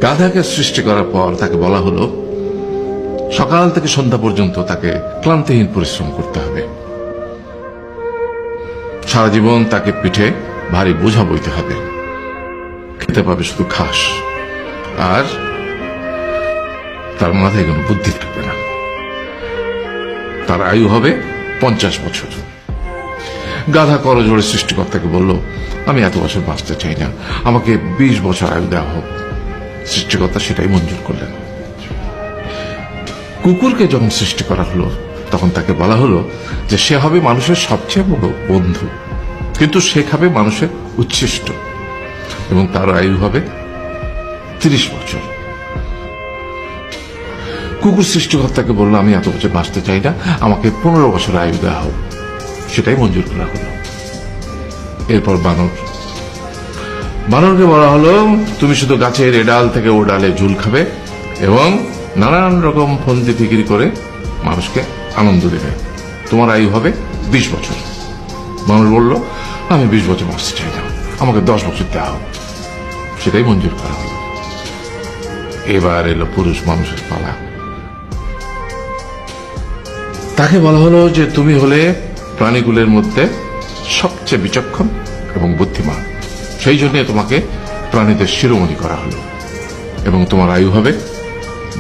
গাধাকে সৃষ্টি করার পর তাকে বলা হলো সকাল থেকে সন্ধ্যা পর্যন্ত তাকে ক্লান্তিহীন পরিশ্রম করতে হবে, সারা জীবন তাকে পিঠে ভারী বোঝা বইতে হবে, খেতে পাবে শুধু ঘাস, আর তার মাথায় কোনো বুদ্ধি থাকবে না। তার আয়ু হবে 50 বছর। গাধা করজোড়ে সৃষ্টিকর্তাকে বলল, আমি এত বছর বাঁচতে চাই না, আমাকে 20 বছর আয়ু দেওয়া হোক। সৃষ্টিকর্তা সেটাই মঞ্জুর করলেন। কুকুরকে যখন সৃষ্টি করা হলো তখন তাকে বলা হলো যে সে হবে মানুষের সবচেয়ে বড় বন্ধু, কিন্তু সে খাবে মানুষের উচ্ছিষ্ট, এবং তার আয়ু হবে 30 বছর। কুকুর সৃষ্টিকর্তাকে বলল, আমি এত বছর বাঁচতে চাই না, আমাকে 15 বছর আয়ু দেওয়া হোক। সেটাই মঞ্জুর করা হলো। এরপর বানরকে বলা হলো, তুমি শুধু গাছের এ ডাল থেকে ও ডালে ঝুল খাবে এবং নানান রকম ফন্দি ফিকির করে মানুষকে আনন্দ দেবে, তোমার আয়ু হবে 20 বছর। বানর বলল, আমি 20 বছর বাঁচতে চাই না, আমাকে 10 বছর দেওয়া হোক। সেটাই মঞ্জুর করা হলো। এবার এলো পুরুষ মানুষের পালা। তাকে বলা হলো যে তুমি হলে প্রাণীগুলোর মধ্যে সবচেয়ে বিচক্ষণ এবং বুদ্ধিমান, সেই জন্য তোমাকে প্রাণীদের শিরোমণি করা হলো এবং তোমার আয়ু হবে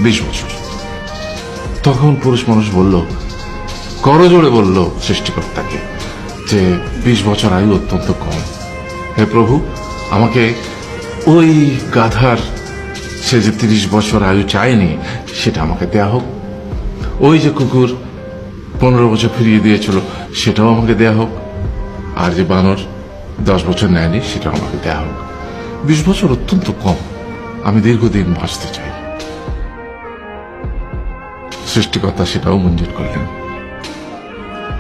20 বছর। তখন পুরুষ মানুষ বলল, করজোড়ে বলল সৃষ্টিকর্তাকে যে 20 বছর আয়ু অত্যন্ত কম, হে প্রভু, আমাকে ওই গাধার সে যে 30 বছর আয়ু চায়নি সেটা আমাকে দেয়া হোক, ওই যে কুকুর 15 বছর ফিরিয়ে দিয়েছিল সেটাও আমাকে দেয়া হোক, আর যে বানর 10 বছর নেয়নি সেটাও আমাকে দেয়া হোক। 20 বছর অত্যন্ত কম, আমি দীর্ঘদিন বাঁচতে চাই। সৃষ্টিকর্তা সেটাও মঞ্জুর করলেন।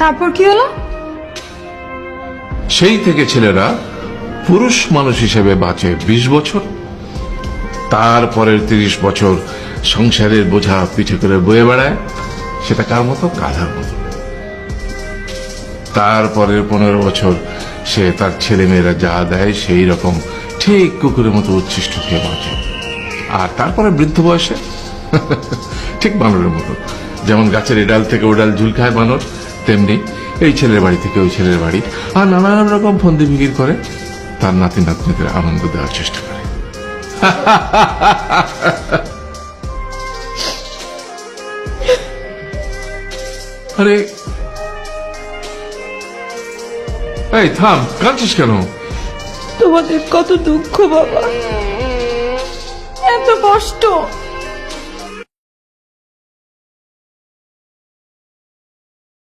তারপর কি হলো? সেই থেকে ছেলেরা পুরুষ মানুষ হিসেবে বাঁচে 20 বছর, তারপরের 30 বছর সংসারের বোঝা পিঠে করে বয়ে বেড়ায়, সেটা কার মতো? গাধার মতো। তারপরের 15 বছর সে তার ছেলে মেয়েরা যা দেয় সেই রকম ঠিক কুকুরের মতো উচ্ছিষ্ট খেয়ে বাঁচে। আর তারপরে বৃদ্ধ বয়সে ঠিক বানরের মতো, যেমন গাছের এডাল থেকে ওডাল ঝুল খায় বানর, তেমনি এই ছেলের বাড়ি থেকে ওই ছেলের বাড়ি, আর নানান রকম ফন্দি ফিকির করে তার নাতি নাতনিদের আনন্দ দেওয়ার চেষ্টা করে। আরে এই থাম, কাঁদছিস কেন? তোমাদের কত দুঃখ বাবা, এত কষ্ট।